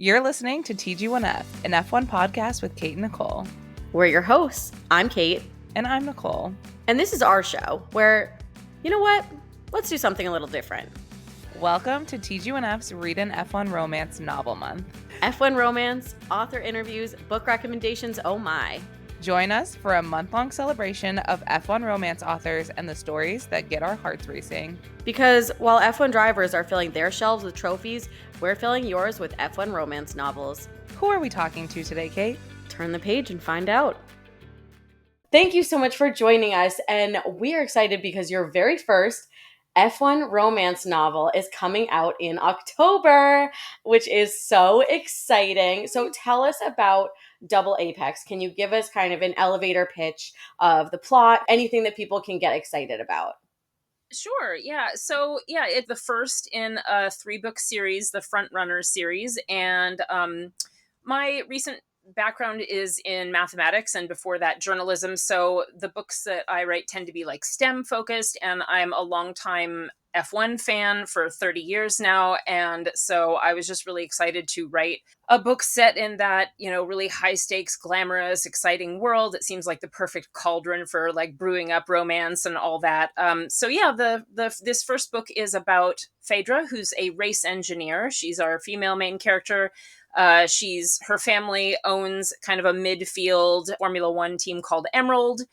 You're listening to TG1F, an F1 podcast with Kate and Nicole. We're your hosts. I'm Kate. And I'm Nicole. And this is our show where, you know what? Let's do something a little different. Welcome to TG1F's Read an F1 Romance Novel Month. F1 romance, author interviews, book recommendations, oh my. Join us for a month-long celebration of F1 romance authors and the stories that get our hearts racing. Because while F1 drivers are filling their shelves with trophies, we're filling yours with F1 romance novels. Who are we talking to today, Kate? Turn the page and find out. Thank you so much for joining us, and we are excited because your very first F1 romance novel is coming out in October, which is so exciting. So tell us about Double Apex. Can you give us kind of an elevator pitch of the plot, anything that people can get excited about? Sure. Yeah. So it's the first in a 3-book series, the Front Runner series. And my recent background is in mathematics and before that journalism. So the books that I write tend to be like STEM focused, and I'm a longtime F1 fan for 30 years now. And so I was just really excited to write a book set in that, really high stakes, glamorous, exciting world. It seems like the perfect cauldron for like brewing up romance and all that. This first book is about Phaedra, who's a race engineer. She's our female main character. Her family owns kind of a midfield Formula One team called Emerald.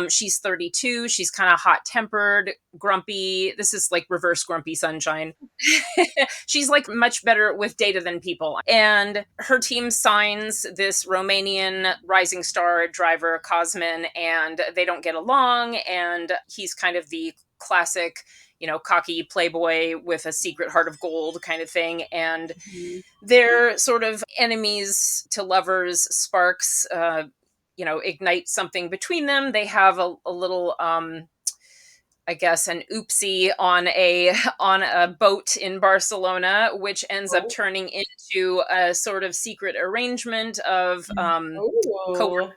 She's 32. She's kind of hot-tempered, grumpy. This is like reverse Grumpy Sunshine. She's like much better with data than people. And her team signs this Romanian rising star driver, Cosmin, and they don't get along. And he's kind of the classic, cocky playboy with a secret heart of gold kind of thing. And they're sort of enemies to lovers, sparks, ignite something between them. They have a little, I guess, an oopsie on a boat in Barcelona, which ends up turning into a sort of secret arrangement of co-worker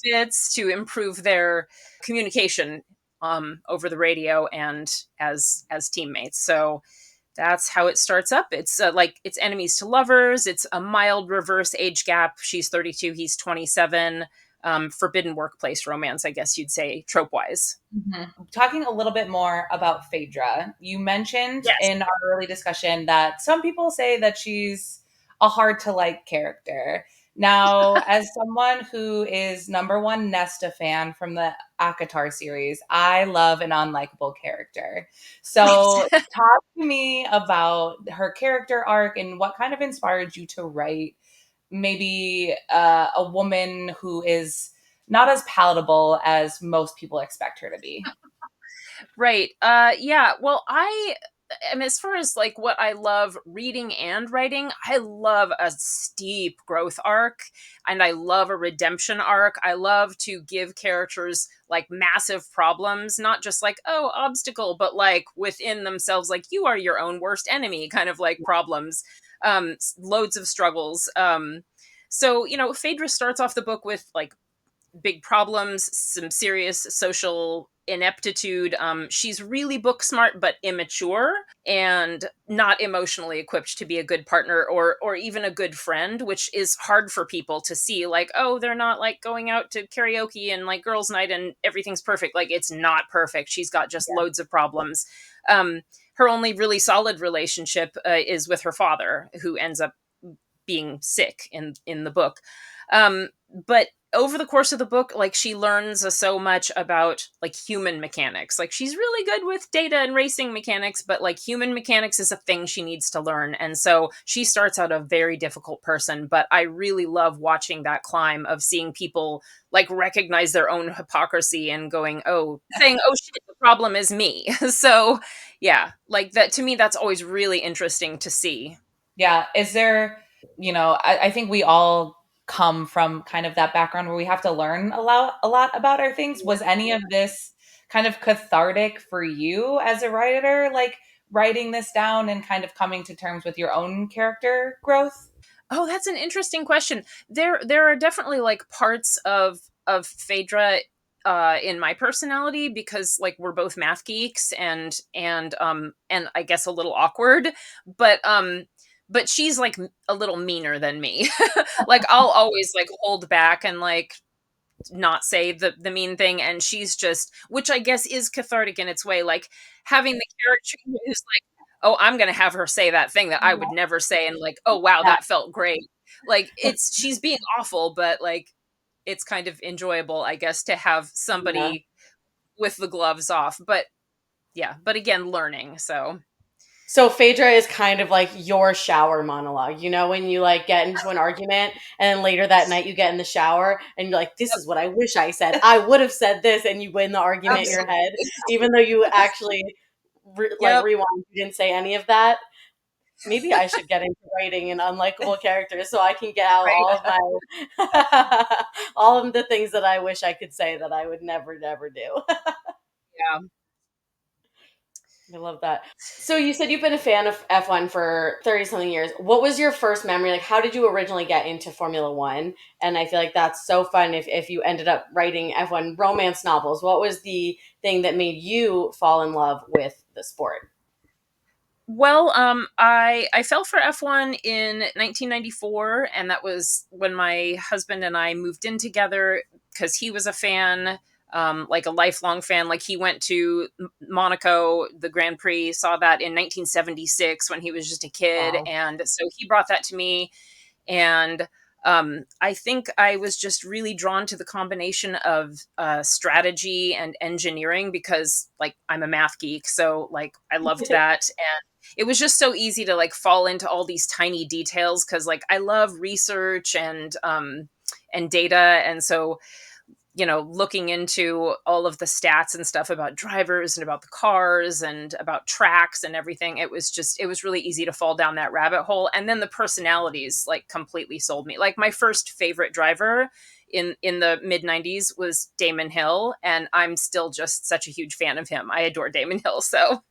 benefits to improve their communication over the radio and as teammates. So that's how it starts up. It's it's enemies to lovers. It's a mild reverse age gap. She's 32, he's 27. Forbidden workplace romance, I guess you'd say, trope-wise. Mm-hmm. Talking a little bit more about Phaedra, you mentioned in our early discussion that some people say that she's a hard-to-like character. Now, as someone who is #1 Nesta fan from the ACOTAR series, I love an unlikable character. So talk to me about her character arc and what kind of inspired you to write maybe a woman who is not as palatable as most people expect her to be. Right. Well, as far as like what I love reading and writing, I love a steep growth arc and I love a redemption arc. I love to give characters like massive problems, not just like, oh, obstacle, but like within themselves, like you are your own worst enemy kind of like problems, loads of struggles. Phaedra starts off the book with like big problems, some serious social ineptitude. She's really book smart, but immature and not emotionally equipped to be a good partner or even a good friend, which is hard for people to see. Like, oh, they're not like going out to karaoke and like girls' night and everything's perfect. Like, it's not perfect. She's got just loads of problems. Her only really solid relationship is with her father, who ends up being sick in the book. But over the course of the book, like she learns so much about like human mechanics. Like she's really good with data and racing mechanics, but like human mechanics is a thing she needs to learn. And so she starts out a very difficult person, but I really love watching that climb of seeing people like recognize their own hypocrisy and saying, oh shit, the problem is me. So yeah, like that to me, that's always really interesting to see. Yeah. Is there, I think we all come from kind of that background where we have to learn a lot about our things. Was any of this kind of cathartic for you as a writer, like writing this down and kind of coming to terms with your own character growth? Oh, that's an interesting question. There are definitely like parts of Phaedra in my personality because like we're both math geeks and I guess a little awkward, but but she's like a little meaner than me. Like I'll always like hold back and like not say the mean thing, and she's just, which I guess is cathartic in its way, like having the character who's like, oh, I'm gonna have her say that thing that I would never say, and like, oh wow, Yeah. that felt great. Like it's she's being awful, but like it's kind of enjoyable, I guess, to have Yeah. somebody with the gloves off. But yeah, but again, learning. So So Phaedra is kind of like your shower monologue. You know, when you like get into an argument and then later that night you get in the shower and you're like, this yep, is what I wish I said. I would have said this, and you win the argument in your head, absolutely. even though you actually like Yep, rewind, you didn't say any of that. Maybe I should get into writing an unlikable characters so I can get out right. all of my all of the things that I wish I could say that I would never do. Yeah. I love that. So you said you've been a fan of F1 for 30 something years. What was your first memory? Like, how did you originally get into Formula One? And I feel like that's so fun if you ended up writing F1 romance novels. What was the thing that made you fall in love with the sport? Well, I fell for F1 in 1994, and that was when my husband and I moved in together because he was a fan, like a lifelong fan. Like he went to Monaco, the Grand Prix, saw that in 1976 when he was just a kid, Wow. and so he brought that to me, and I think I was just really drawn to the combination of strategy and engineering because, like, I'm a math geek, so like I loved that, and it was just so easy to like fall into all these tiny details because, like, I love research and data, and so looking into all of the stats and stuff about drivers and about the cars and about tracks and everything, it was really easy to fall down that rabbit hole. And then the personalities like completely sold me. Like my first favorite driver in the mid 90s was Damon Hill, and I'm still just such a huge fan of him. I adore Damon Hill. So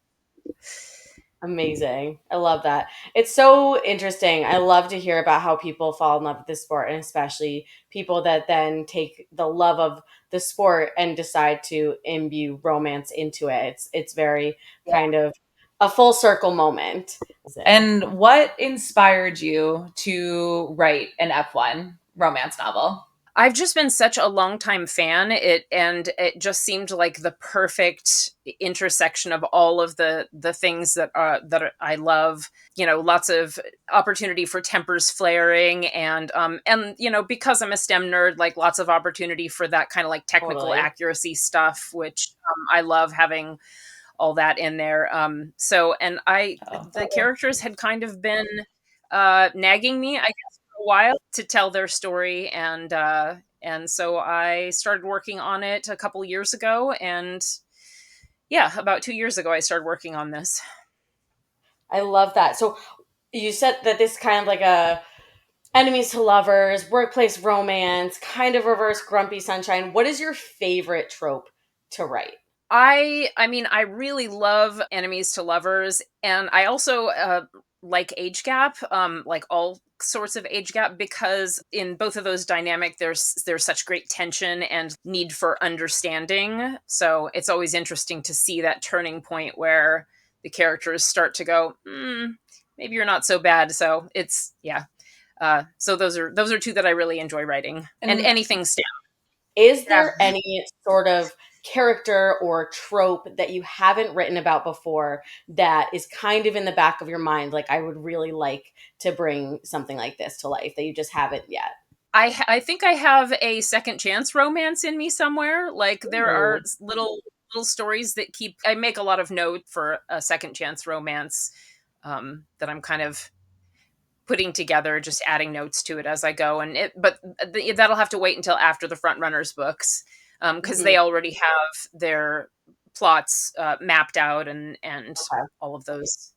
Amazing. I love that. It's so interesting. I love to hear about how people fall in love with the sport, and especially people that then take the love of the sport and decide to imbue romance into it. It's very kind of a full circle moment. And what inspired you to write an F1 romance novel? I've just been such a longtime fan. It just seemed like the perfect intersection of all of the things I love. Lots of opportunity for tempers flaring, and because I'm a STEM nerd, like lots of opportunity for that kind of like technical Totally. accuracy stuff, which I love having all that in there. So and I Oh. the characters had kind of been nagging me, I guess, for a while to tell their story, and so I started working on it a couple years ago, and yeah, about 2 years ago I started working on this. I love that. So you said that this kind of like a enemies to lovers, workplace romance, kind of reverse grumpy sunshine. What is your favorite trope to write? I mean, I really love enemies to lovers, and I also like age gap, like all sorts of age gap, because in both of those dynamic there's such great tension and need for understanding. So it's always interesting to see that turning point where the characters start to go, maybe you're not so bad. So it's yeah. So those are two that I really enjoy writing, and And anything STEM. Is Yeah. there any sort of character or trope that you haven't written about before that is kind of in the back of your mind? Like, I would really like to bring something like this to life that you just haven't yet. I think I have a second chance romance in me somewhere. Like there are Ooh. little stories that keep. I make a lot of note for a second chance romance that I'm kind of putting together, just adding notes to it as I go. But that'll have to wait until after the front runners books because Mhm. they already have their plots mapped out and Okay. all of those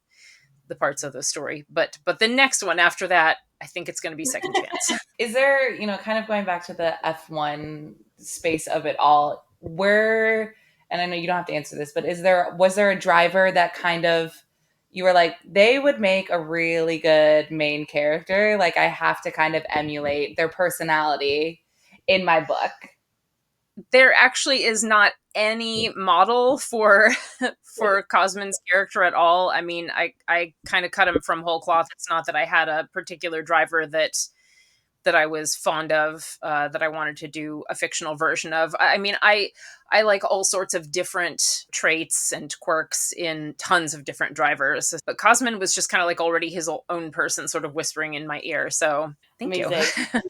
the parts of the story. But the next one after that, I think it's going to be second chance. is there, kind of going back to the F1 space of it all, where, and I know you don't have to answer this, but was there a driver that kind of, you were like, they would make a really good main character? Like, I have to kind of emulate their personality in my book. There actually is not any model for for Cosmin's character at all. I mean, I kind of cut him from whole cloth. It's not that I had a particular driver that I was fond of, that I wanted to do a fictional version of. I mean, I like all sorts of different traits and quirks in tons of different drivers, but Cosmin was just kind of like already his own person, sort of whispering in my ear. So thank you. Amazing.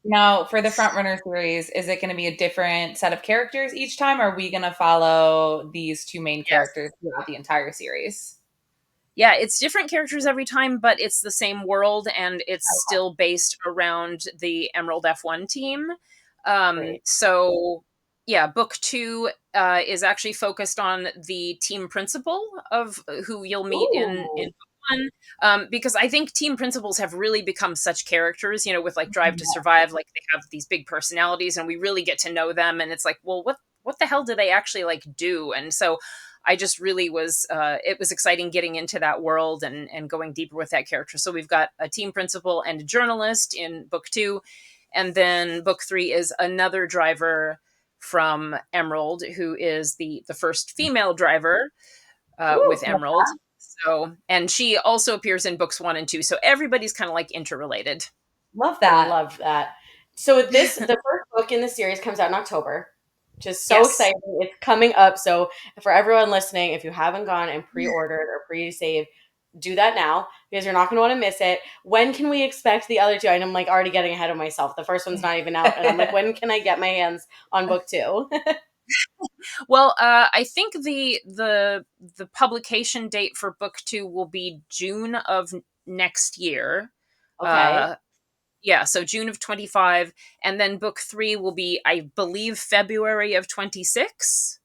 Now, for the Frontrunner series, is it going to be a different set of characters each time? Or are we going to follow these two main characters Yes. throughout the entire series? Yeah, it's different characters every time, but it's the same world and it's Okay, still based around the Emerald F1 team. Great. So, yeah, book two is actually focused on the team principal of who you'll meet in Ooh. book one. Because I think team principals have really become such characters, with like Drive to yeah. Survive, like they have these big personalities and we really get to know them. And it's like, well, what the hell do they actually like do? And so I just really was, it was exciting getting into that world and going deeper with that character. So we've got a team principal and a journalist in book two. And then book three is another driver from Emerald, who is the first female driver with Ooh. Emerald. So, and she also appears in books one and two. So everybody's kind of like interrelated. Love I that. love that. So the first book in the series comes out in October, which is so Yes. exciting. It's coming up. So for everyone listening, if you haven't gone and pre-ordered or pre-saved, do that now because you're not going to want to miss it. When can we expect the other two? And I'm like already getting ahead of myself. The first one's not even out, and I'm like, when can I get my hands on book two? Well, I think the publication date for book two will be June of next year. Okay. Uh, yeah, so June of 25, and then book three will be, I believe, February of 26.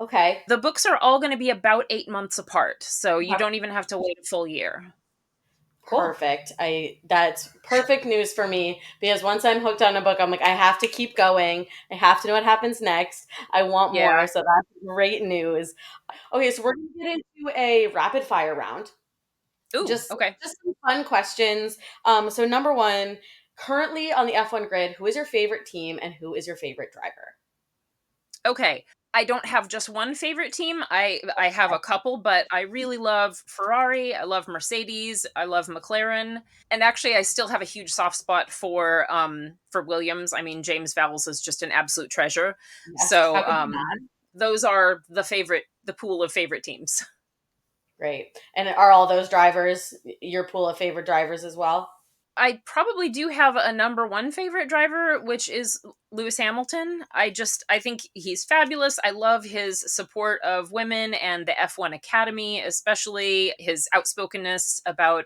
Okay. The books are all going to be about 8 months apart, so you don't even have to wait a full year. Cool. Perfect. I That's perfect news for me because once I'm hooked on a book, I'm like, I have to keep going. I have to know what happens next. I want more. Yeah. So that's great news. Okay, so we're gonna get into a rapid fire round. Ooh, Just okay. just some fun questions. So number one, currently on the F1 grid, who is your favorite team and who is your favorite driver? Okay. I don't have just one favorite team. I have a couple, but I really love Ferrari, I love Mercedes, I love McLaren, and actually I still have a huge soft spot for Williams. I mean, James Vowles is just an absolute treasure. Yes. How So, could you not? those are the pool of favorite teams. Great. And are all those drivers your pool of favorite drivers as well? I probably do have a number one favorite driver, which is Lewis Hamilton. I think he's fabulous. I love his support of women and the F1 Academy, especially his outspokenness about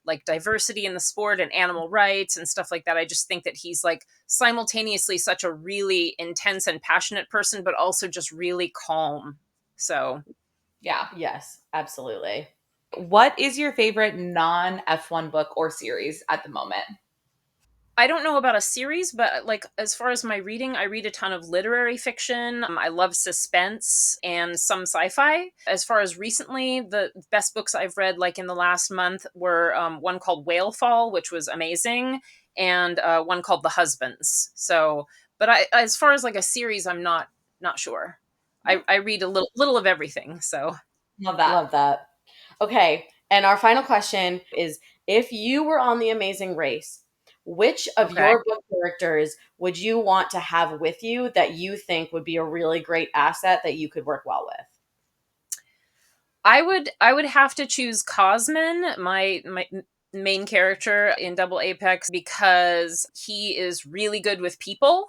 like diversity in the sport and animal rights and stuff like that. I just think that he's like simultaneously such a really intense and passionate person, but also just really calm. So Yeah. Yes, absolutely. What is your favorite non F1 book or series at the moment? I don't know about a series, but like as far as my reading, I read a ton of literary fiction. I love suspense and some sci-fi. As far as recently, the best books I've read, like in the last month, were one called Whale Fall, which was amazing, and one called The Husbands. So, but as far as like a series, I'm not sure. I read a little of everything. So Love that. Love that. Okay, and our final question is if you were on the Amazing Race, which of okay. your book characters would you want to have with you that you think would be a really great asset that you could work well with? I would have to choose Cosmin, my main character in Double Apex, because he is really good with people.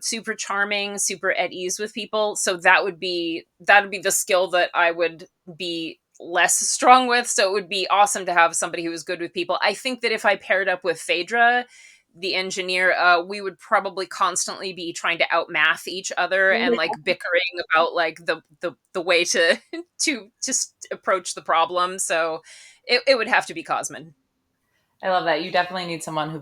Super charming, super at ease with people. So that would be the skill that I would be less strong with. So it would be awesome to have somebody who is good with people. I think that if I paired up with Phaedra, the engineer, we would probably constantly be trying to outmath each other and like bickering about like the way to to just approach the problem. So it would have to be Cosmin. I love that. You definitely need someone who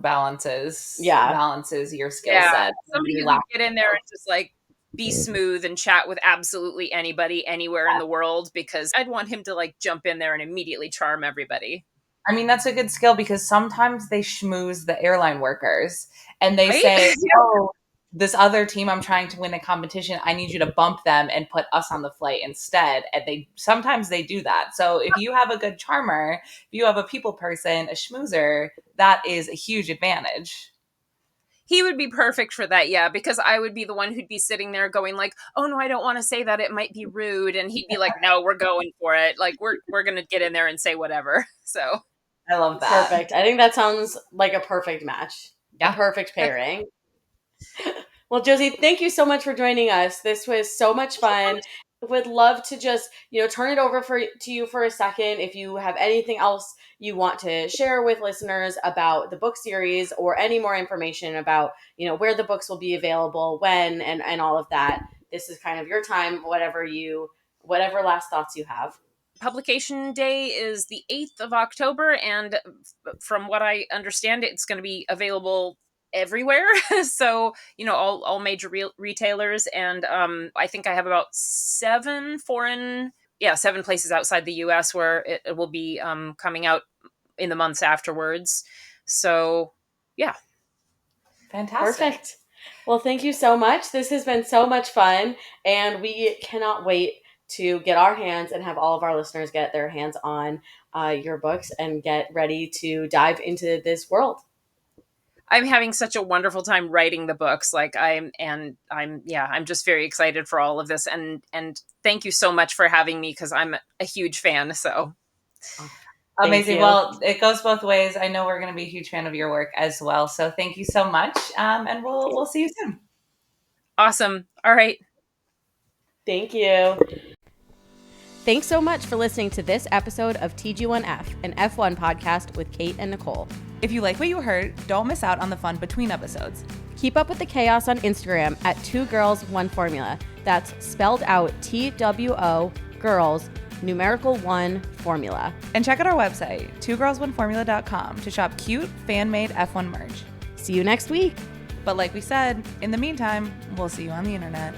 Yeah. balances your skill Yeah, set. somebody You who lack can get in there and just like be smooth and chat with absolutely anybody anywhere in the world, because I'd want him to like jump in there and immediately charm everybody. I mean, that's a good skill because sometimes they schmooze the airline workers and they Right? say, Yeah. "Oh, this other team I'm trying to win a competition, I need you to bump them and put us on the flight instead. And sometimes they do that. So if you have a good charmer, if you have a people person, a schmoozer, that is a huge advantage. He would be perfect for that, yeah, because I would be the one who'd be sitting there going like, "Oh no, I don't want to say that. It might be rude." And he'd be like, "No, we're going for it. Like we're going to get in there and say whatever." So, I love that. Perfect. I think that sounds like a perfect match. Yeah. A perfect pairing. Well, Josie, thank you so much for joining us. This was so much fun. Would love to just, turn it over to you for a second. If you have anything else you want to share with listeners about the book series or any more information about, where the books will be available, when, and all of that, this is kind of your time, whatever last thoughts you have. Publication day is the 8th of October, and from what I understand, it's going to be available everywhere. So, all major retailers, and I think I have about 7 places outside the US where it will be coming out in the months afterwards. So, yeah. Fantastic. Perfect. Well, thank you so much. This has been so much fun, and we cannot wait to get our hands and have all of our listeners get their hands on your books and get ready to dive into this world. I'm having such a wonderful time writing the books. I'm just very excited for all of this, and thank you so much for having me, because I'm a huge fan. So amazing. Well, it goes both ways. I know we're going to be a huge fan of your work as well. So thank you so much. And we'll see you soon. Awesome. All right. Thank you. Thanks so much for listening to this episode of TG1F, an F1 podcast with Kate and Nicole. If you like what you heard, don't miss out on the fun between episodes. Keep up with the chaos on Instagram at 2girls1formula. That's spelled out TWO girls numerical 1 formula. And check out our website, 2girls1formula.com, to shop cute fan-made F1 merch. See you next week. But like we said, in the meantime, we'll see you on the internet.